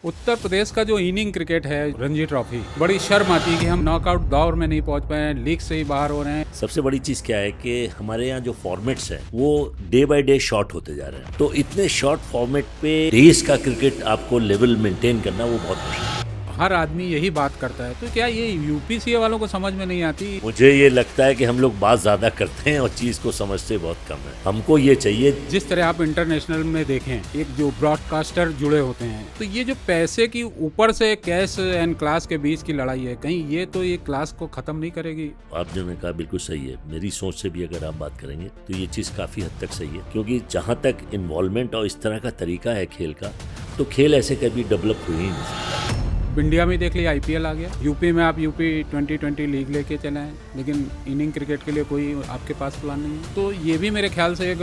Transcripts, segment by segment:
उत्तर प्रदेश का जो inning cricket है रणजी ट्रॉफी, बड़ी शर्म आती है कि हम नॉकआउट दौर में नहीं पहुंच पाए, लीग से ही बाहर हो रहे हैं। सबसे बड़ी चीज क्या है कि हमारे यहाँ जो फॉर्मेट्स हैं वो डे बाय डे शॉर्ट होते जा रहे हैं, तो इतने शॉर्ट फॉर्मेट पे डेज का क्रिकेट आपको लेवल मेंटेन करना वो बहुत मुश्किल है। हर आदमी यही बात करता है, तो क्या ये यूपीसीए वालों को समझ में नहीं आती? मुझे ये लगता है कि हम लोग बात ज्यादा करते हैं और चीज को समझते बहुत कम है। हमको ये चाहिए, जिस तरह आप इंटरनेशनल में देखें, एक जो ब्रॉडकास्टर जुड़े होते हैं, तो ये जो पैसे की ऊपर से कैश एंड क्लास के बीच की लड़ाई है, कहीं ये तो ये क्लास को खत्म नहीं करेगी? आप जो ने कहा बिल्कुल सही है। मेरी सोच से भी अगर आप बात करेंगे तो ये चीज काफी हद तक सही है, क्योंकि जहां तक इन्वॉल्वमेंट और इस तरह का तरीका है खेल का, तो खेल ऐसे कभी डेवलप हो ही नहीं सकता। इंडिया में देख लिया, आईपीएल आ गया, यूपी में आप यूपी 2020 लीग लेके चले हैं, लेकिन इनिंग क्रिकेट के लिए कोई आपके पास प्लान नहीं है। तो ये भी मेरे ख्याल से एक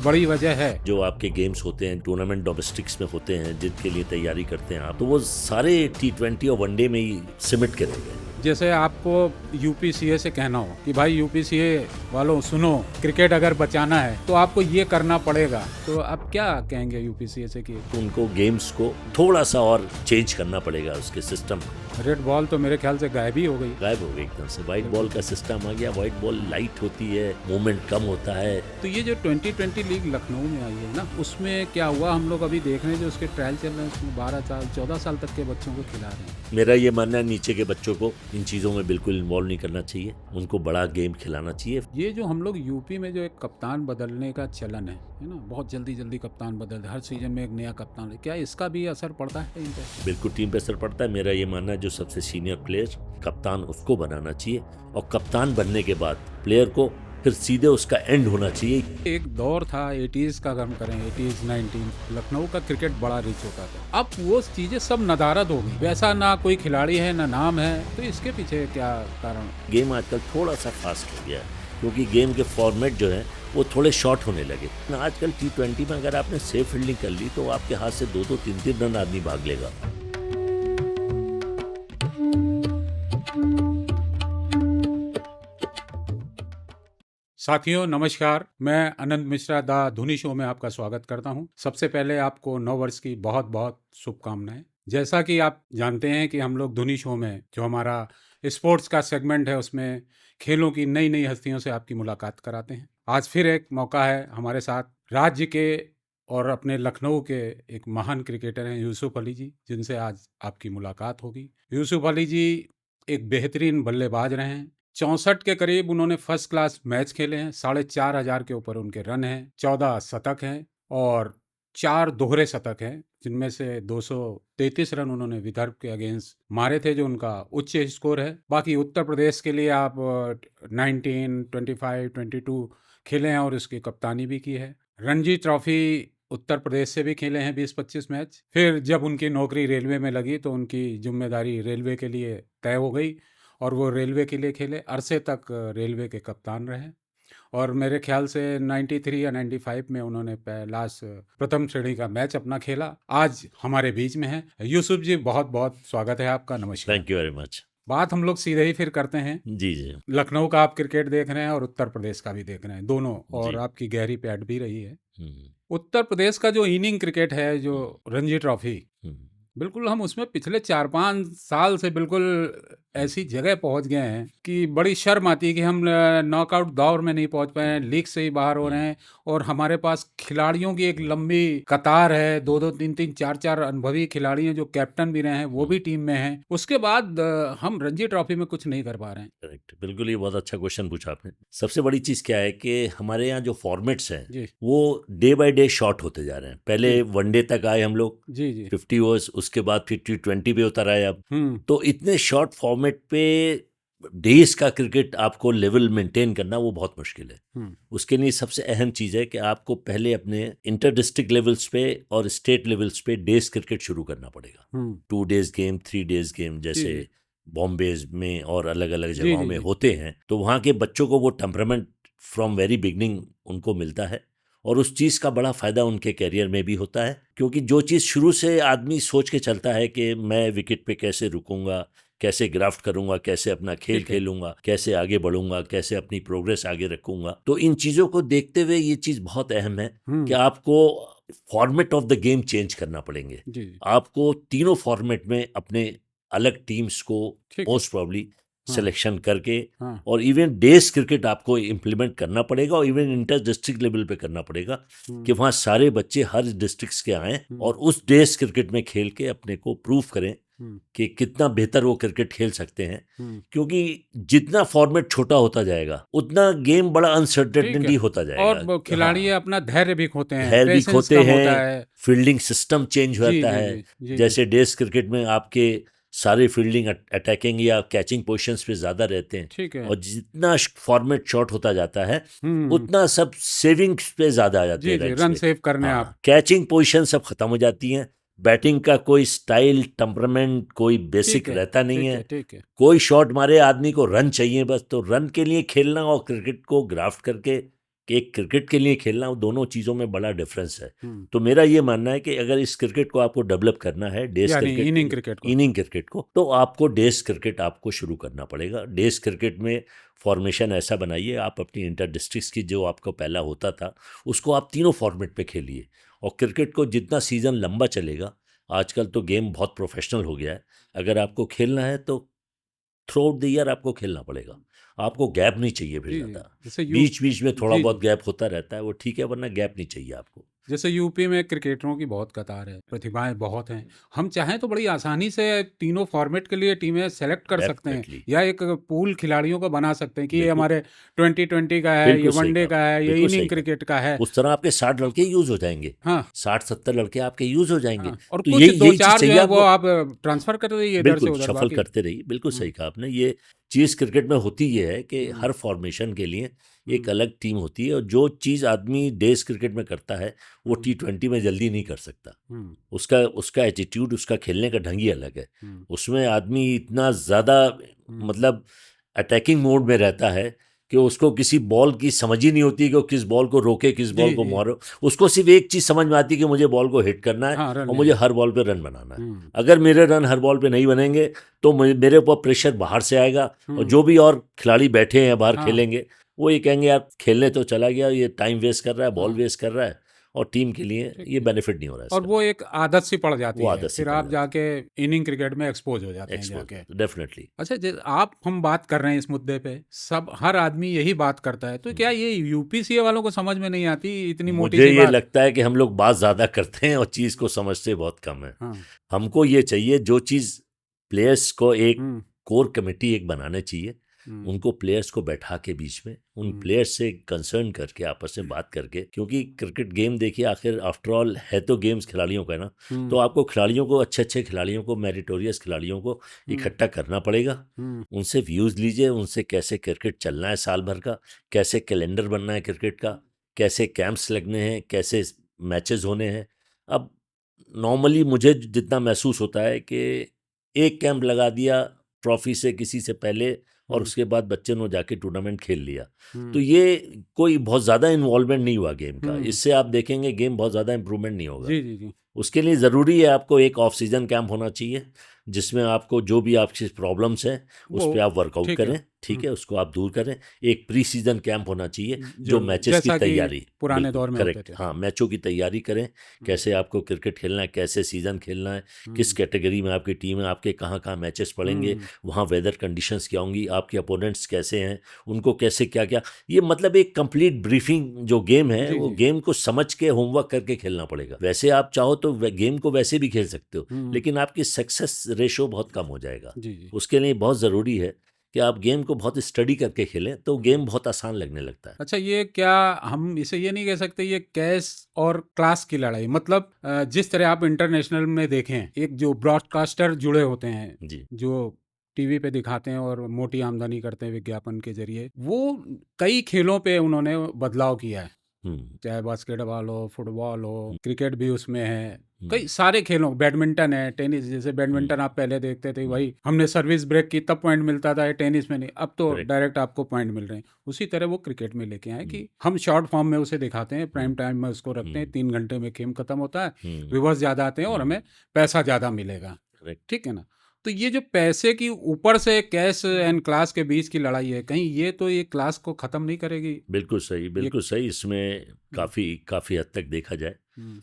बड़ी वजह है। जो आपके गेम्स होते हैं, टूर्नामेंट डोमेस्टिक्स में होते हैं, जिनके लिए तैयारी करते हैं आप, तो वो सारे T20 और वनडे में ही सिमट के रह गए। जैसे आपको यूपीसीए से कहना हो कि भाई यूपीसीए वालों सुनो, क्रिकेट अगर बचाना है तो आपको ये करना पड़ेगा, तो आप क्या कहेंगे यूपीसीए से? कि उनको गेम्स को थोड़ा सा और चेंज करना पड़ेगा, उसके सिस्टम को। रेड बॉल तो मेरे ख्याल से गायब ही हो गई। गायब हो गई एकदम से। व्हाइट बॉल का सिस्टम आ गया। व्हाइट बॉल लाइट होती है, मूवमेंट कम होता है। तो ये जो 2020 लीग लखनऊ में आई है ना, उसमें क्या हुआ, हम लोग अभी देख रहे हैं जो उसके ट्रायल चल रहे हैं, उसमें 12 साल 14 साल तक के बच्चों को खिला रहे हैं। मेरा ये मानना है नीचे के बच्चों को इन चीज़ों में बिल्कुल इन्वॉल्व नहीं करना चाहिए, उनको बड़ा गेम खिलाना चाहिए। ये जो हम लोग यूपी में जो एक कप्तान बदलने का चलन है ना, बहुत जल्दी जल्दी कप्तान बदल, हर सीजन में एक नया कप्तान है, क्या इसका भी असर पड़ता है इन पे? बिल्कुल टीम पे असर पड़ता है। मेरा ये मानना है जो सबसे सीनियर प्लेयर कप्तान, उसको बनाना चाहिए, और कप्तान बनने के बाद प्लेयर को फिर सीधे उसका एंड होना चाहिए। एक दौर था 80s का, अगर हम करें 80s 90s, लखनऊ का क्रिकेट बड़ा रिच होता था। अब वो चीजें सब नदारद हो गई, वैसा ना कोई खिलाड़ी है ना नाम है, तो इसके पीछे क्या कारण? गेम आजकल थोड़ा सा फास्ट हो गया है, क्योंकि गेम के फॉर्मेट जो है वो थोड़े शॉर्ट होने लगे। आजकल T20 में अगर आपने सेफ फील्डिंग कर ली तो आपके हाथ से 2-2, 3-3 रन आदमी भाग लेगा। साथियों नमस्कार, मैं अनंत मिश्रा दा धोनी शो में आपका स्वागत करता हूं। सबसे पहले आपको नव वर्ष की बहुत बहुत शुभकामनाएं। जैसा कि आप जानते हैं कि हम लोग धोनी शो में जो हमारा स्पोर्ट्स का सेगमेंट है, उसमें खेलों की नई नई हस्तियों से आपकी मुलाकात कराते हैं। आज फिर एक मौका है, हमारे साथ राज्य के और अपने लखनऊ के एक महान क्रिकेटर हैं यूसुफ अली जी, जिनसे आज आपकी मुलाकात होगी। यूसुफ अली जी एक बेहतरीन बल्लेबाज रहे हैं। 64 के करीब उन्होंने फर्स्ट क्लास मैच खेले हैं, 4,500 के ऊपर उनके रन हैं, 14 शतक हैं और 4 दोहरे शतक हैं, जिनमें से 233 रन उन्होंने विदर्भ के अगेंस्ट मारे थे, जो उनका उच्च स्कोर है। बाकी उत्तर प्रदेश के लिए आप 19, 25, 22 खेले हैं और उसकी कप्तानी भी की है। रणजी ट्रॉफी उत्तर प्रदेश से भी खेले हैं 20-25 मैच। फिर जब उनकी नौकरी रेलवे में लगी तो उनकी जिम्मेदारी रेलवे के लिए तय हो गई और वो रेलवे के लिए खेले, अरसे तक रेलवे के कप्तान रहे, और मेरे ख्याल से 93 या 95 में उन्होंने लास्ट प्रथम श्रेणी का मैच अपना खेला। आज हमारे बीच में है यूसुफ जी, बहुत बहुत स्वागत है आपका। नमस्कार। Thank you very much. बात हम लोग सीधे ही फिर करते हैं। जी जी। लखनऊ का आप क्रिकेट देख रहे हैं और उत्तर प्रदेश का भी देख रहे हैं, दोनों, और आपकी गहरी पैठ भी रही है। उत्तर प्रदेश का जो इनिंग क्रिकेट है, जो रणजी ट्रॉफी, बिल्कुल हम उसमें पिछले 4-5 साल से बिल्कुल ऐसी जगह पहुंच गए हैं कि बड़ी शर्म आती है कि हम नॉकआउट दौर में नहीं पहुंच पाए, लीग से ही बाहर हो रहे हैं, और हमारे पास खिलाड़ियों की एक लंबी कतार है, 2-2, 3-3, 4-4 अनुभवी खिलाड़ी हैं जो कैप्टन भी रहे हैं, वो भी टीम में हैं। उसके बाद हम रणजी ट्रॉफी में कुछ नहीं कर पा रहे हैं। करेक्ट, बिल्कुल, ये बहुत अच्छा क्वेश्चन पूछा आपने। सबसे बड़ी चीज क्या है कि हमारे यहाँ जो फॉर्मेट्स हैं वो डे बाय डे शॉर्ट होते जा रहे हैं। पहले वनडे तक आए हम लोग, जी जी, 50 ओवर्स, उसके बाद फिर T20 पे उतर आए अब। तो इतने शॉर्ट फॉर्मेट पे डेज का क्रिकेट आपको लेवल मेंटेन करना वो बहुत मुश्किल है। उसके लिए सबसे अहम चीज है कि आपको पहले अपने इंटर डिस्ट्रिक्ट लेवल्स पे और स्टेट लेवल्स पे डेज क्रिकेट शुरू करना पड़ेगा। 2 डेज गेम, 3 डेज गेम, जैसे बॉम्बे में और अलग अलग जगहों में होते हैं, तो वहाँ के बच्चों को वो टेम्परामेंट फ्रॉम वेरी बिगनिंग उनको मिलता है, और उस चीज़ का बड़ा फ़ायदा उनके कैरियर में भी होता है। क्योंकि जो चीज़ शुरू से आदमी सोच के चलता है कि मैं विकेट पे कैसे रुकूंगा, कैसे ग्राफ्ट करूंगा, कैसे अपना खेल खेलूंगा, कैसे आगे बढ़ूंगा, कैसे अपनी प्रोग्रेस आगे रखूंगा, तो इन चीज़ों को देखते हुए ये चीज़ बहुत अहम है कि आपको format of the game change करना पड़ेंगे। जी आपको तीनों फॉर्मेट में अपने अलग टीम्स को ठीक मोस्ट प्रॉब्ली हाँ सिलेक्शन करके, हाँ और इवन डेज क्रिकेट आपको इम्प्लीमेंट करना पड़ेगा, और इवन इंटर डिस्ट्रिक्ट लेवल पे करना पड़ेगा कि वहाँ सारे बच्चे हर डिस्ट्रिक्ट्स के आएँ और उस डेज क्रिकेट में खेल के अपने को प्रूव करें कि कितना बेहतर वो क्रिकेट खेल सकते हैं। क्योंकि जितना फॉर्मेट छोटा होता जाएगा उतना गेम बड़ा ठीक अनसर्टेनिटी है होता जाएगा। और वो खिलाड़ी हाँ, अपना धैर्य भी खोते हैं, धैर्य भी पेशेंस खोते कम होता हैं, है। फील्डिंग सिस्टम चेंज जी होता जी है। जी जी जी जैसे डेज क्रिकेट में आपके सारे फील्डिंग अटैकिंग या कैचिंग पोजीशंस पे ज़्यादा रहते हैं, ठीक है और जितना फॉर्मेट शॉर्ट होता जाता है हम्म उतना सब सेविंग्स पे ज़्यादा आ जाते जी हैं, जी रन्स रन पे। सेव करने आप हाँ, कैचिंग पोजीशन सब खत्म हो जाती हैं, बैटिंग का कोई स्टाइल टेम्परामेंट कोई बेसिक ठीक है रहता नहीं ठीक है। है ठीक है कोई शॉट मारे, आदमी को रन चाहिए बस, तो रन के लिए खेलना और क्रिकेट को ग्राफ्ट करके कि एक क्रिकेट के लिए खेलना, वो दोनों चीज़ों में बड़ा डिफरेंस है। तो मेरा ये मानना है कि अगर इस क्रिकेट को आपको डेवलप करना है, डेज यानी क्रिकेट इनिंग क्रिकेट को इनिंग क्रिकेट को, तो आपको डेज क्रिकेट आपको शुरू करना पड़ेगा। डेज क्रिकेट में फॉर्मेशन ऐसा बनाइए, आप अपनी इंटर डिस्ट्रिक्ट्स की जो आपको पहला होता था उसको आप तीनों फॉर्मेट पे खेलिए, और क्रिकेट को जितना सीज़न लंबा चलेगा, आजकल तो गेम बहुत प्रोफेशनल हो गया है, अगर आपको खेलना है तो थ्रू आउट द ईयर आपको खेलना पड़ेगा। आपको गैप नहीं चाहिए फिर जी ज़्यादा, जैसे बीच बीच में थोड़ा जी बहुत जी गैप होता रहता है, वो ठीक है, वरना गैप नहीं चाहिए आपको। जैसे यूपी में क्रिकेटरों की बहुत कतार है, प्रतिभाएं बहुत हैं। हम चाहें तो बड़ी आसानी से तीनों फॉर्मेट के लिए टीमें सेलेक्ट कर सकते हैं, डेफिनेटली, या एक पूल खिलाड़ियों को बना सकते हैं कि ये बिल्कुल हमारे 2020 का है, ये बिल्कुल सही वनडे कहा का आपने, है, ये बिल्कुल सही इनिंग कहा। क्रिकेट का है। उस तरह आपके 60 लड़के यूज हो जाएंगे, हाँ 60-70 लड़के आपके यूज हो जाएंगे। हाँ और तो कुछ यही दो यही चीज़ चार जो चाहिए है वो आपको। आप ट्रांसफर कर दीजिए इधर से बिल्कुल उधर, शफल बाकी करते रहिए, बिल्कुल सही हम्म कहा आपने। ये चीज़ क्रिकेट में होती ये है कि हम्म हर फॉर्मेशन के लिए एक हम्म अलग टीम होती है, और जो चीज़ आदमी डेज क्रिकेट में करता है वो हम्म T20 में जल्दी नहीं कर सकता। हम्म उसका उसका एटीट्यूड, उसका खेलने का ढंग ही अलग है। हम्म उसमें आदमी इतना ज़्यादा मतलब अटैकिंग मोड में रहता है कि उसको किसी बॉल की समझ ही नहीं होती कि वो किस बॉल को रोके, किस जी बॉल को जी मारो। उसको सिर्फ एक चीज़ समझ में आती है कि मुझे बॉल को हिट करना है हाँ रन और मुझे लेना हर बॉल पे रन बनाना है। हम्म अगर मेरे रन हर बॉल पे नहीं बनेंगे तो मेरे ऊपर प्रेशर बाहर से आएगा, और जो भी और खिलाड़ी बैठे हैं बाहर हाँ खेलेंगे वो ये कहेंगे यार खेलने तो चला गया, ये टाइम वेस्ट कर रहा है, बॉल हाँ वेस्ट कर रहा है, और टीम के लिए ठीक ये है बेनिफिट नहीं हो रहा है और इसका। वो एक आदत सी पड़ जाती वो है, आदत सी फिर पड़ आप जाती जाके इनिंग क्रिकेट में एक्सपोज हो जाते है, हैं जाके। Expose definitely. अच्छा आप हम बात कर रहे हैं इस मुद्दे पे, सब हर आदमी यही बात करता है, तो क्या ये यूपीसीए वालों को समझ में नहीं आती इतनी मोटी मुझे सी ये बात? लगता है कि हम लोग बात ज़्यादा करते हैं और चीज़ को समझते बहुत कम है। हाँ हमको ये चाहिए जो चीज़ प्लेयर्स को एक हम्म कोर कमेटी एक बनाने चाहिए, हम्म उनको प्लेयर्स को बैठा के बीच में उन हम्म प्लेयर्स से कंसर्न करके आपस में बात करके, क्योंकि क्रिकेट गेम देखिए आखिर आफ्टर ऑल है तो गेम्स खिलाड़ियों का है ना, तो आपको खिलाड़ियों को, अच्छे अच्छे खिलाड़ियों को, मेरिटोरियस खिलाड़ियों को इकट्ठा करना पड़ेगा। उनसे व्यूज़ लीजिए, उनसे कैसे क्रिकेट चलना है साल भर का, कैसे कैलेंडर बनना है क्रिकेट का, कैसे कैंप्स लगने हैं, कैसे मैचेस होने हैं। अब नॉर्मली मुझे जितना महसूस होता है कि एक कैंप लगा दिया ट्रॉफी से किसी से पहले, और उसके बाद बच्चे ने जाके टूर्नामेंट खेल लिया, तो ये कोई बहुत ज़्यादा इन्वॉल्वमेंट नहीं हुआ गेम का। इससे आप देखेंगे गेम बहुत ज़्यादा इम्प्रूवमेंट नहीं होगा। जी जी जी उसके लिए ज़रूरी है आपको एक ऑफ सीजन कैंप होना चाहिए, जिसमें आपको जो भी आपकी प्रॉब्लम्स हैं उस वो पर आप वर्कआउट ठीक है करें, ठीक है, उसको आप दूर करें। एक प्री सीजन कैंप होना चाहिए जो जरूर मैचेस की जैसा कि तैयारी, पुराने बिल्कुल दौर में होते करेक्ट, थे। हाँ, मैचों की तैयारी करें, कैसे आपको क्रिकेट खेलना है, कैसे सीज़न खेलना है, किस कैटेगरी में आपकी टीम है, आपके कहाँ कहाँ मैचेस पड़ेंगे, वहाँ वेदर कंडीशंस क्या होंगी, आपके अपोनेंट्स कैसे हैं, उनको कैसे क्या क्या, ये मतलब एक कंप्लीट ब्रीफिंग जो गेम है जी वो जी गेम को समझ के होमवर्क करके खेलना पड़ेगा। वैसे आप चाहो तो गेम को वैसे भी खेल सकते हो, लेकिन आपकी सक्सेस रेशो बहुत कम हो जाएगा। जी जी उसके लिए बहुत ज़रूरी है कि आप गेम को बहुत स्टडी करके खेलें, तो गेम बहुत आसान लगने लगता है। अच्छा ये क्या हम इसे ये नहीं कह सकते ये कैश और क्लास की लड़ाई, मतलब जिस तरह आप इंटरनेशनल में देखें एक जो ब्रॉडकास्टर जुड़े होते हैं जी जो टीवी पे दिखाते हैं और मोटी आमदनी करते हैं विज्ञापन के जरिए, वो कई खेलों पे उन्होंने बदलाव किया है, हम्म चाहे बास्केटबॉल हो, फुटबॉल हो, क्रिकेट भी उसमें है, कई हम्म सारे खेलों, बैडमिंटन है, टेनिस, जैसे बैडमिंटन आप पहले देखते थे भाई हमने सर्विस ब्रेक की तब पॉइंट मिलता था, टेनिस में नहीं, अब तो करेक्ट डायरेक्ट आपको पॉइंट मिल रहे हैं। उसी तरह वो क्रिकेट में लेके आए कि हम शॉर्ट फॉर्म में उसे दिखाते हैं, प्राइम टाइम में उसको रखते हैं, 3 घंटे में गेम खत्म होता है, व्यूवर्स ज़्यादा आते हैं और हमें पैसा ज़्यादा मिलेगा, करेक्ट। ठीक है ना। तो ये जो पैसे की ऊपर से कैश एंड क्लास के बीच की लड़ाई है, कहीं ये तो ये क्लास को ख़त्म नहीं करेगी? बिल्कुल सही, ये बिल्कुल सही। इसमें काफ़ी काफ़ी हद तक देखा जाए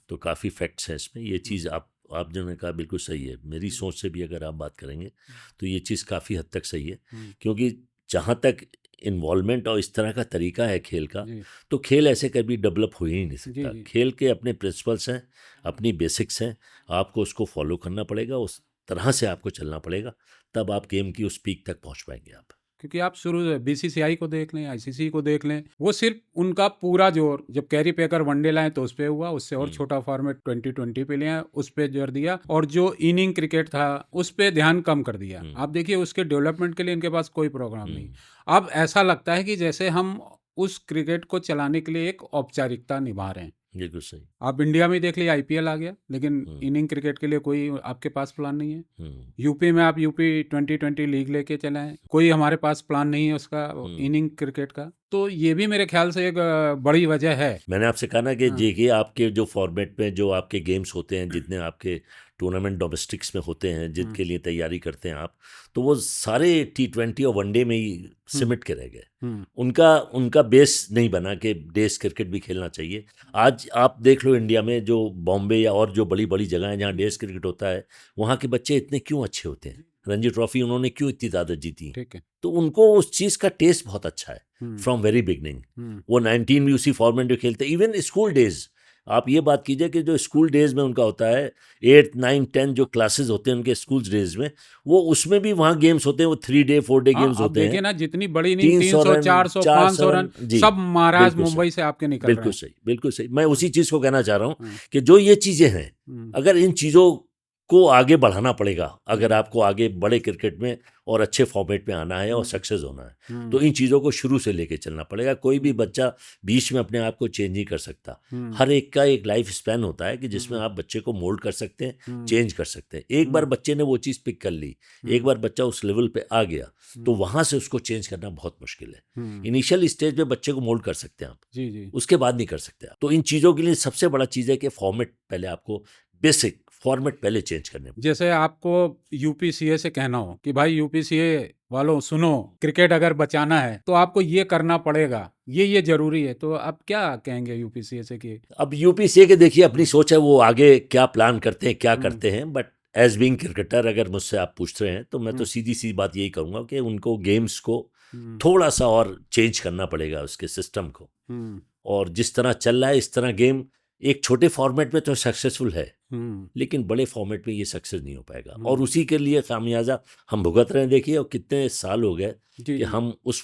तो काफ़ी फैक्ट्स हैं इसमें। ये चीज़ आप जो ने कहा बिल्कुल सही है। मेरी सोच से भी अगर आप बात करेंगे तो ये चीज़ काफ़ी हद तक सही है, क्योंकि जहाँ तक इन्वॉल्वमेंट और इस तरह का तरीका है खेल का, तो खेल ऐसे कभी डेवलप हो ही नहीं सकता। खेल के अपने प्रिंसिपल्स हैं, अपनी बेसिक्स हैं, आपको उसको फॉलो करना पड़ेगा, उस तरह से आपको चलना पड़ेगा, तब आप गेम की उस पीक तक पहुंच पाएंगे आप। क्योंकि आप शुरू बीसीसीआई को देख लें, आईसीसी को देख लें, वो सिर्फ उनका पूरा जोर जब कैरी पेकर वनडे लाए तो उस पर हुआ, उससे और छोटा फॉर्मेट 2020 पे लिया, उस पर जोर दिया, और जो इनिंग क्रिकेट था उस पर ध्यान कम कर दिया। आप देखिए उसके डेवलपमेंट के लिए इनके पास कोई प्रोग्राम नहीं। अब ऐसा लगता है कि जैसे हम उस क्रिकेट को चलाने के लिए एक औपचारिकता निभा रहे हैं। बिल्कुल सही। आप इंडिया में देख लीजिए, आईपीएल आ गया, लेकिन इनिंग क्रिकेट के लिए कोई आपके पास प्लान नहीं है। यूपी में आप यूपी 2020 लीग लेके चले हैं, कोई हमारे पास प्लान नहीं है उसका इनिंग क्रिकेट का। तो ये भी मेरे ख्याल से एक बड़ी वजह है। मैंने आपसे कहा ना कि देखिए आपके जो फॉर्मेट में जो आपके गेम्स होते हैं, जितने आपके टूर्नामेंट डोमेस्टिक्स में होते हैं, जिनके लिए तैयारी करते हैं आप, तो वो सारे T20 और वनडे में ही सिमट के रह गए। उनका बेस नहीं बना कि डेज क्रिकेट भी खेलना चाहिए। आज आप देख लो इंडिया में जो बॉम्बे या और जो बड़ी बड़ी जगह हैं जहाँ डेज क्रिकेट होता है, वहाँ के बच्चे इतने क्यों अच्छे होते हैं? रणजी ट्रॉफी उन्होंने क्यों इतनी ज़्यादा जीती? ठीक है। तो उनको उस चीज़ का टेस्ट बहुत अच्छा है फ्रॉम वेरी बिगनिंग। वो 19 भी उसी फॉर्मेट में खेलते हैं। इवन स्कूल डेज, आप ये बात कीजिए कि जो स्कूल डेज में उनका होता है 8, 9, 10 जो क्लासेस होते हैं उनके स्कूल डेज में, वो उसमें भी वहाँ गेम्स होते हैं, वो 3 डे 4 डे गेम्स होते हैं। देखिए ना, जितनी बड़ी नहीं 300 400 500 रन सब महाराज मुंबई से आपके निकल रहे हैं। बिल्कुल सही, बिल्कुल सही। मैं उसी चीज़ को कहना चाह रहा हूँ कि जो ये चीज़ें हैं, अगर इन चीज़ों को आगे बढ़ाना पड़ेगा, अगर आपको आगे बड़े क्रिकेट में और अच्छे फॉर्मेट में आना है और सक्सेस होना है, तो इन चीज़ों को शुरू से लेके चलना पड़ेगा। कोई भी बच्चा बीच में अपने आप को चेंज नहीं कर सकता। हर एक का एक लाइफ स्पैन होता है कि जिसमें आप बच्चे को मोल्ड कर सकते हैं, चेंज कर सकते हैं। एक बार बच्चे ने वो चीज़ पिक कर ली, एक बार बच्चा उस लेवल पे आ गया, तो वहाँ से उसको चेंज करना बहुत मुश्किल है। इनिशियल स्टेज पे बच्चे को मोल्ड कर सकते हैं आप, उसके बाद नहीं कर सकते आप। तो इन चीज़ों के लिए सबसे बड़ा चीज़ है कि फॉर्मेट पहले आपको, बेसिक फॉर्मेट पहले चेंज करने। जैसे आपको यूपीसीए से कहना हो कि भाई यूपीसीए वालों सुनो, क्रिकेट अगर बचाना है तो आपको ये करना पड़ेगा, ये जरूरी है, तो आप क्या कहेंगे यूपीसीए से? कि अब यूपीसीए के देखिए अपनी सोच है, वो आगे क्या प्लान करते हैं, क्या करते हैं, बट एज बीइंग क्रिकेटर अगर मुझसे आप पूछ रहे हैं तो मैं तो सीधी सी बात यही कहूँगा कि उनको गेम्स को थोड़ा सा और चेंज करना पड़ेगा, उसके सिस्टम को। और जिस तरह चल रहा है इस तरह गेम एक छोटे फॉर्मेट में तो सक्सेसफुल है, लेकिन बड़े फॉर्मेट में ये सक्सेस नहीं हो पाएगा, और उसी के लिए खामियाजा हम भुगत रहे हैं। देखिए और कितने साल हो गए कि हम उस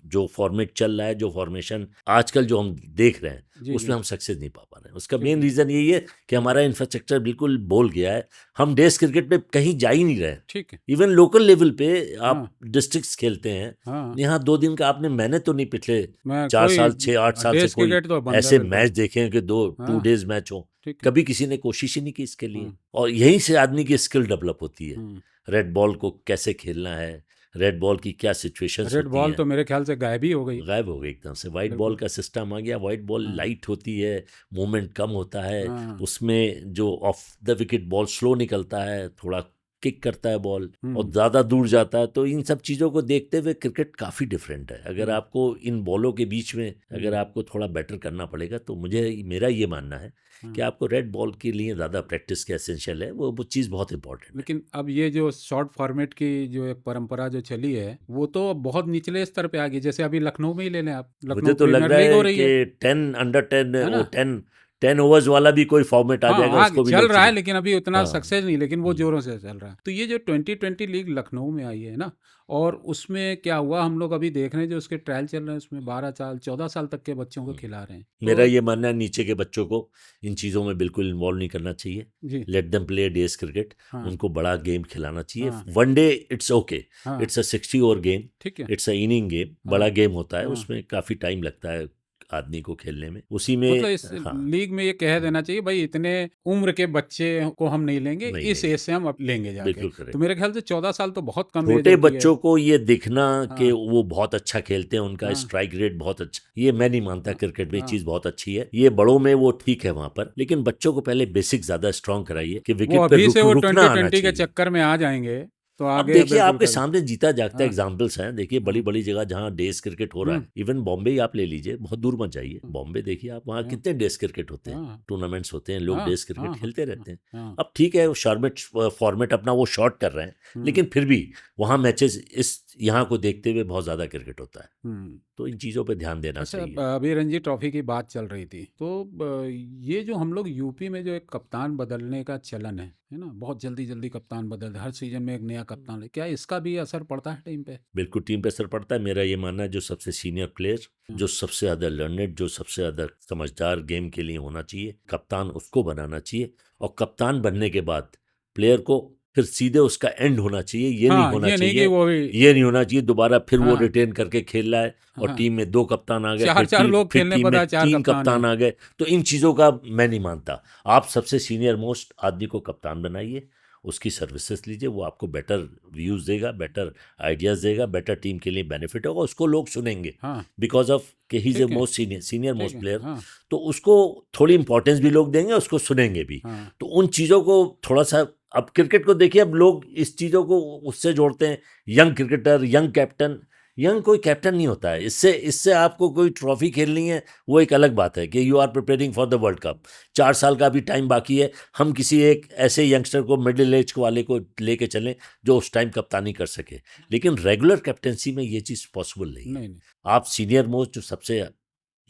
जो फॉर्मेट चल रहा है, जो फॉर्मेशन आजकल जो हम देख रहे हैं, उसमें हम सक्सेस नहीं पा रहे हैं। उसका मेन रीज़न यही है कि हमारा इंफ्रास्ट्रक्चर बिल्कुल बोल गया है। हम डेज क्रिकेट में कहीं जा ही नहीं रहे। ठीक है। इवन लोकल लेवल पे आप डिस्ट्रिक्ट्स खेलते हैं, यहाँ 2 दिन का आपने, मैंने तो नहीं पिछले 4 साल 6-8 साल से कोई ऐसे मैच देखे हैं कि 2 डेज मैच हो। कभी किसी ने कोशिश ही नहीं की इसके लिए। और यहीं से आदमी की स्किल डेवलप होती है। रेड बॉल को कैसे खेलना है, रेड बॉल की क्या सिचुएशंस होती हैं। रेड बॉल तो मेरे ख्याल से गायब हो गई एकदम से। वाइट बॉल का सिस्टम आ गया। वाइट बॉल लाइट होती है, मूवमेंट कम होता है, उसमें जो of the wicket ball slow निकलता है, थोड़ा किक करता है बॉल और ज़्यादा दूर जाता है। तो इन सब चीज़ों को देखते हुए क्रिकेट काफ़ी डिफरेंट है। अगर आपको इन बॉलों के बीच में अगर आपको थोड़ा बेटर करना पड़ेगा, तो मेरा ये मानना है कि आपको रेड बॉल के लिए ज़्यादा प्रैक्टिस का एसेंशियल है। वो चीज़ बहुत इंपॉर्टेंट है। लेकिन अब ये जो शॉर्ट फॉर्मेट की जो एक परंपरा जो चली है, वो तो बहुत निचले स्तर पे आ गई। जैसे अभी लखनऊ में ही ले लें आप, मुझे तो लग रहा है कि 10 अंडर 10 ओवर्स वाला भी कोई फॉर्मेट आ जाएगा। उसको भी चल रहा है, लेकिन अभी उतना सक्सेस नहीं, लेकिन वो जोरों से चल रहा है। तो ये जो 2020 लीग लखनऊ में आई है ना, और उसमें क्या हुआ, हम लोग अभी देख रहे हैं जो उसके ट्रायल चल रहे हैं, उसमें 12 साल 14 साल तक के बच्चों को खिला रहे हैं। मेरा ये मानना है नीचे के बच्चों को इन चीज़ों में बिल्कुल इन्वॉल्व नहीं करना चाहिए। Let them play days cricket. उनको बड़ा गेम खिलाना चाहिए। One day it's okay, it's a 60 over game, it's a inning game, बड़ा गेम होता है, उसमें काफ़ी टाइम लगता है आदमी को खेलने में। उसी में मतलब इस लीग में ये कह देना चाहिए भाई इतने उम्र के बच्चे को हम नहीं लेंगे, इस एज से हम अब लेंगे जाके। तो मेरे ख्याल से 14 साल तो बहुत कम है। छोटे बच्चों को ये दिखना कि वो बहुत अच्छा खेलते हैं, उनका स्ट्राइक रेट बहुत अच्छा, ये मैं नहीं मानता। क्रिकेट में चीज बहुत अच्छी है। ये बड़ों में वो ठीक है वहाँ पर, लेकिन बच्चों को पहले बेसिक ज्यादा स्ट्रॉन्ग कराइए कि विकेट पे रुकना आना चाहिए। के चक्कर में आ जाएंगे तो अब आगे देखिए बिल्कुल आपके कर। सामने जीता जागता हाँ, एग्जाम्पल्स हैं, देखिए बड़ी बड़ी जगह जहाँ डेज क्रिकेट हो रहा है, इवन बॉम्बे ही आप ले लीजिए, बहुत दूर मत जाइए, बॉम्बे देखिए आप, वहाँ हाँ, कितने डेज क्रिकेट होते हैं, हाँ, टूर्नामेंट्स होते हैं, लोग हाँ, डेज क्रिकेट हाँ, हाँ, खेलते रहते हैं। हाँ, अब ठीक है, वो शॉर्मेट फॉर्मेट अपना वो शॉर्ट कर रहे हैं, हम्म, लेकिन फिर भी वहाँ मैचेस इस यहाँ को देखते हुए बहुत ज़्यादा क्रिकेट होता है, हम्म। तो इन चीज़ों पे ध्यान देना अच्छा, चाहिए। अभी रणजी ट्रॉफी की बात चल रही थी, तो ये जो हम लोग यूपी में जो एक कप्तान बदलने का चलन है ना, बहुत जल्दी जल्दी कप्तान बदल, हर सीजन में एक नया कप्तान है, क्या इसका भी असर पड़ता है टीम पे? बिल्कुल टीम पे असर पड़ता है, मेरा ये मानना है, जो सबसे सीनियर प्लेयर, हम्म, जो सबसे ज़्यादा लर्नेड, जो सबसे ज़्यादा समझदार गेम के लिए होना चाहिए, कप्तान उसको बनाना चाहिए, और कप्तान बनने के बाद प्लेयर को फिर सीधे उसका एंड होना चाहिए, ये नहीं हाँ, होना ये नहीं कि चाहिए, वो भी, ये नहीं होना चाहिए दोबारा फिर वो हाँ, रिटेन करके खेल रहा है और हाँ, टीम में 2 कप्तान आ गए, चार चार लोग फिर खेलने टीम पता में है, चार 3 कप्तान है। कप्तान आ गए, तो इन चीज़ों का मैं नहीं मानता। आप सबसे सीनियर मोस्ट आदमी को कप्तान बनाइए, उसकी सर्विसेज लीजिए, वो आपको बेटर व्यूज़ देगा, बेटर आइडियाज़ देगा, बेटर टीम के लिए बेनिफिट होगा, उसको लोग सुनेंगे हाँ, बिकॉज ऑफ कि ही इज़ ए ठीक है, मोस्ट सीनियर ठीक मोस्ट है, प्लेयर, हाँ, तो उसको थोड़ी इंपॉर्टेंस भी लोग देंगे, उसको सुनेंगे भी। हाँ, तो उन चीज़ों को थोड़ा सा, अब क्रिकेट को देखिए, अब लोग इस चीज़ों को उससे जोड़ते हैं, young cricketer, young captain, young कोई कैप्टन नहीं होता है, इससे इससे आपको कोई ट्रॉफी खेलनी है वो एक अलग बात है कि you are preparing for the World Cup, 4 साल का भी टाइम बाकी है, हम किसी एक ऐसे यंगस्टर को, मिडिल एज वाले को लेके चलें जो उस टाइम कप्तानी कर सके, लेकिन रेगुलर कैप्टनसी में ये चीज़ पॉसिबल नहीं है। नहीं नहीं, आप सीनियर मोस्ट, जो सबसे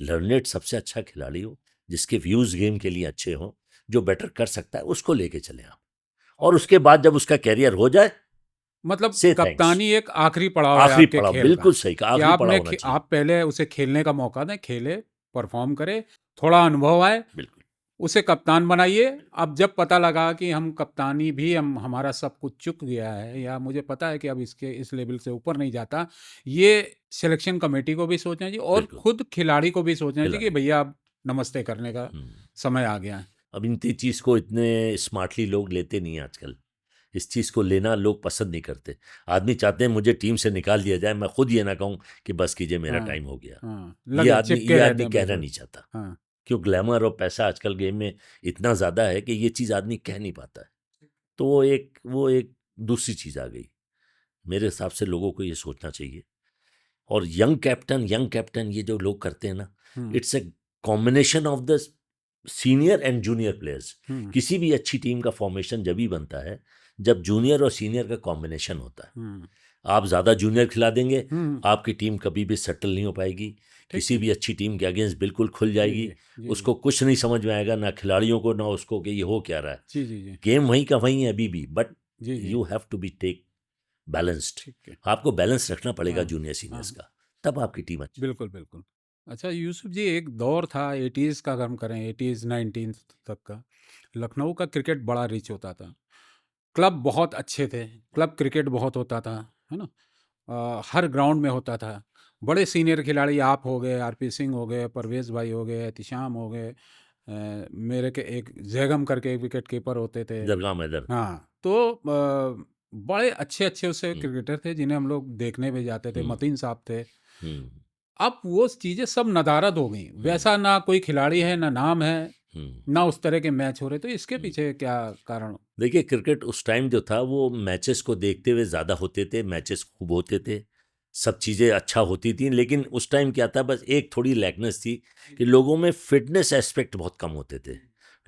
लर्नेड, सबसे अच्छा खिलाड़ी हो, जिसके व्यूज़ गेम के लिए अच्छे हों, जो बेटर कर सकता है, उसको लेके चलें आप, और उसके बाद जब उसका कैरियर हो जाए, मतलब से थैंक्स। कप्तानी एक आखिरी पड़ाव है आखिरी आपके पड़ाव, खेल का, बिल्कुल सही कहा, कि आखिरी पड़ाव होना चाहिए। आप पहले उसे खेलने का मौका दें, खेले, परफॉर्म करे, थोड़ा अनुभव आए, बिल्कुल उसे कप्तान बनाइए। अब जब पता लगा कि हम कप्तानी भी, हम हमारा सब कुछ चुक गया है, या मुझे पता है कि अब इसके इस लेवल से ऊपर नहीं जाता, ये सिलेक्शन कमेटी को भी सोचना चाहिए और बिल्कुल खुद खिलाड़ी को भी सोचना चाहिए कि खिलाड़ी। भैया अब नमस्ते करने का समय आ गया है। अब इन चीज़ को इतने स्मार्टली लोग लेते नहीं हैं आजकल, इस चीज़ को लेना लोग पसंद नहीं करते। आदमी चाहते हैं मुझे टीम से निकाल दिया जाए, मैं खुद ये ना कहूँ कि बस कीजिए मेरा हाँ, टाइम हो गया। हाँ, ये लगे आदमी चिपके ये रहते आदमी हैं कहना बिल्कुल। नहीं चाहता, हाँ, क्यों, ग्लैमर और पैसा आजकल गेम में इतना ज़्यादा है कि ये चीज़ आदमी कह नहीं पाता है, तो वो एक दूसरी चीज़ आ गई। मेरे हिसाब से लोगों को ये सोचना चाहिए। और यंग कैप्टन ये जो लोग करते हैं ना, hmm, it's a combination of the senior and junior players. Hmm, किसी भी अच्छी टीम का फॉर्मेशन जब ही बनता है जब जूनियर और सीनियर का कॉम्बिनेशन होता है। हम्म, आप ज़्यादा जूनियर खिला देंगे, हम्म, आपकी टीम कभी भी सेटल नहीं हो पाएगी, ठीक किसी है, भी अच्छी टीम के अगेंस्ट बिल्कुल खुल जी जाएगी, जी जी जी उसको कुछ नहीं समझ में आएगा, ना खिलाड़ियों को, ना उसको, कि ये हो क्या रहा है। जी जी जी गेम वहीं का वहीं है अभी भी, बट जी जी, you have to be tech balanced. ठीक है, आपको बैलेंस रखना पड़ेगा हाँ, जूनियर हाँ, सीनियर्स का, तब आपकी टीम अच्छी। बिल्कुल बिल्कुल। अच्छा यूसुफ जी, एक दौर था 80s का, अगर हम करें 80s 19 तक का, लखनऊ का क्रिकेट बड़ा रिच होता था, क्लब बहुत अच्छे थे, क्लब क्रिकेट बहुत होता था, है ना, हर ग्राउंड में होता था, बड़े सीनियर खिलाड़ी आप हो गए, आरपी सिंह हो गए, परवेज भाई हो गए, एहतिशाम हो गए, मेरे के एक जैगम करके एक विकेट कीपर होते थे। दरगाह मैदर। हाँ, तो बड़े अच्छे अच्छे उससे हम्म, क्रिकेटर थे जिन्हें हम लोग देखने भी जाते थे, हम्म, मतीन साहब थे। हम्म, अब वो चीज़ें सब नदारद हो गई, हम्म, वैसा ना कोई खिलाड़ी है, ना नाम है, हम्म, ना उस तरह के मैच हो रहे, तो इसके हम्म। पीछे क्या कारण? देखिए क्रिकेट उस टाइम जो था वो मैचेस को देखते हुए ज़्यादा होते थे, मैचेस खूब होते थे, सब चीज़ें अच्छा होती थी, लेकिन उस टाइम क्या था, बस एक थोड़ी लैकनेस थी कि लोगों में फिटनेस एस्पेक्ट बहुत कम होते थे,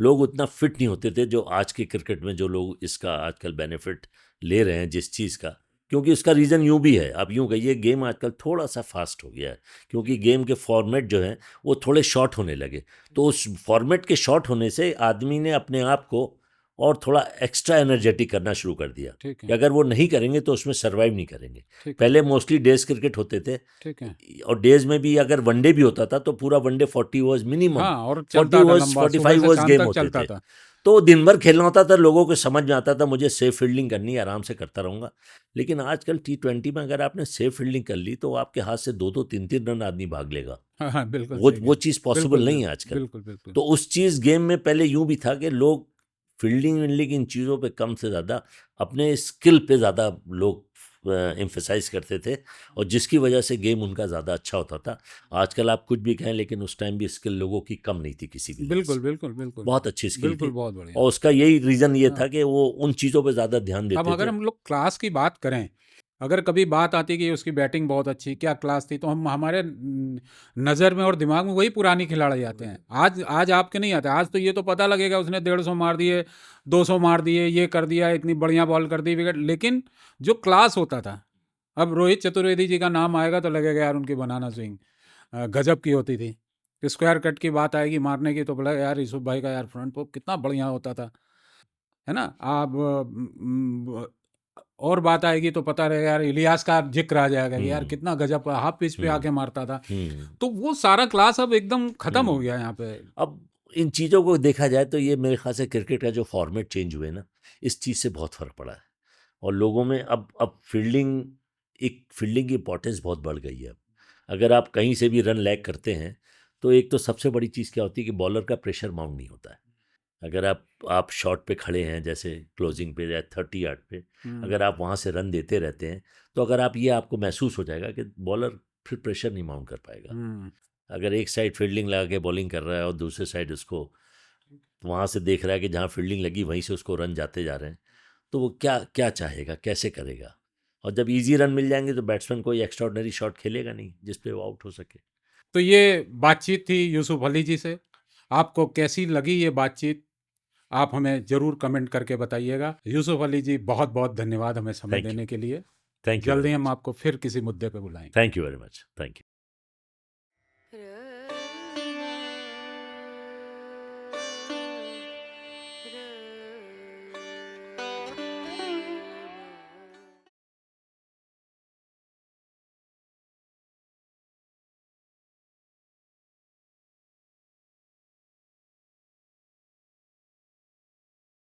लोग उतना फिट नहीं होते थे जो आज के क्रिकेट में जो लोग इसका आजकल बेनिफिट ले रहे हैं जिस चीज़ का। क्योंकि उसका रीज़न यूँ भी है, आप यूँ कहिए गेम आजकल थोड़ा सा फास्ट हो गया है, क्योंकि गेम के फॉर्मेट जो हैं वो थोड़े शॉर्ट होने लगे, तो उस फॉर्मेट के शॉर्ट होने से आदमी ने अपने आप को और थोड़ा एक्स्ट्रा एनर्जेटिक करना शुरू कर दिया ठीक कि है, अगर वो नहीं करेंगे तो उसमें सरवाइव नहीं करेंगे। ठीक है, पहले मोस्टली डेज क्रिकेट होते थे, ठीक है। और डेज में भी अगर वनडे भी होता था तो पूरा वनडे 40 ओवर्स मिनिमम, हाँ, और 40 चलता था ओवर्स लंबा, सुबह 45 से ओवर्स शाम गेम तक होते चलता थे, था। तो दिन भर खेलना होता था, लोगों को समझ में आता था मुझे सेफ फील्डिंग करनी है, आराम से करता रहूंगा। लेकिन आजकल T20 में अगर आपने सेफ फील्डिंग कर ली तो आपके हाथ से 2-2 3-3 रन आदमी भाग लेगा, हाँ, हाँ, बिल्कुल वो सही वो कह, चीज़ पॉसिबल बिल्कुल, नहीं है बिल्कुल, आजकल। बिल्कुल, बिल्कुल। तो उस चीज़ गेम में पहले यूं भी था कि लोग फील्डिंग इन चीज़ों पे कम से ज़्यादा अपने स्किल पे ज़्यादा लोग एम्फेसाइज करते थे और जिसकी वजह से गेम उनका ज़्यादा अच्छा होता था। आजकल आप कुछ भी कहें, लेकिन उस टाइम भी स्किल लोगों की कम नहीं थी किसी भी लिहाज बिल्कुल से। बिल्कुल बिल्कुल बहुत अच्छी स्किल बिल्कुल, थी बहुत बढ़िया। और उसका यही रीज़न ये हाँ। था कि वो उन चीज़ों पे ज़्यादा ध्यान अब देते अगर थे। हम लोग क्लास की बात करें, अगर कभी बात आती कि उसकी बैटिंग बहुत अच्छी, क्या क्लास थी, तो हम हमारे नज़र में और दिमाग में वही पुरानी खिलाड़ी आते हैं। आज आज आपके नहीं आते। आज तो ये तो पता लगेगा उसने 150 मार दिए, 200 मार दिए, ये कर दिया, इतनी बढ़िया बॉल कर दी, विकेट। लेकिन जो क्लास होता था, अब रोहित चतुर्वेदी जी का नाम आएगा तो लगेगा यार उनकी बनाना स्विंग गजब की होती थी। स्क्वायर कट की बात आएगी मारने की तो बोला यार यूसुफ भाई का यार फ्रंट पॉप कितना बढ़िया होता था, है ना। आप और बात आएगी तो पता रहेगा यार, इलियास का जिक्र आ जाएगा कि यार हम्म कितना गजब का हाफ पिच पे हम्म आके मारता था। हम्म तो वो सारा क्लास अब एकदम खत्म हो हम्म। गया यहाँ पे। अब इन चीज़ों को देखा जाए तो ये मेरे ख्याल से क्रिकेट का जो फॉर्मेट चेंज हुए ना, इस चीज़ से बहुत फ़र्क पड़ा है और लोगों में अब फील्डिंग की इंपॉर्टेंस बहुत बढ़ गई है। अब अगर आप कहीं से भी रन लैग करते हैं तो एक तो सबसे बड़ी चीज़ क्या होती है कि बॉलर का प्रेशर माउंट नहीं होता है। अगर आप शॉट पे खड़े हैं, जैसे क्लोजिंग पे या 30 यार्ड पे, अगर आप वहाँ से रन देते रहते हैं तो अगर आप ये आपको महसूस हो जाएगा कि बॉलर फिर प्रेशर नहीं माउंट कर पाएगा। अगर एक साइड फील्डिंग लगा के बॉलिंग कर रहा है और दूसरे साइड उसको वहाँ से देख रहा है कि जहाँ फील्डिंग लगी वहीं से उसको रन जाते जा रहे हैं, तो वो क्या क्या चाहेगा, कैसे करेगा। और जब इजी रन मिल जाएंगे तो बैट्समैन कोई एक्स्ट्राऑर्डिनरी शॉट खेलेगा नहीं जिस पे वो आउट हो सके। तो ये बातचीत थी यूसुफ अली जी से। आपको कैसी लगी ये बातचीत, आप हमें ज़रूर कमेंट करके बताइएगा। यूसुफ अली जी, बहुत बहुत धन्यवाद हमें समय थैंक यू। देने के लिए। थैंक यू जल्दी वेरी हम मच। आपको फिर किसी मुद्दे पे बुलाएंगे। Thank you very much. Thank you.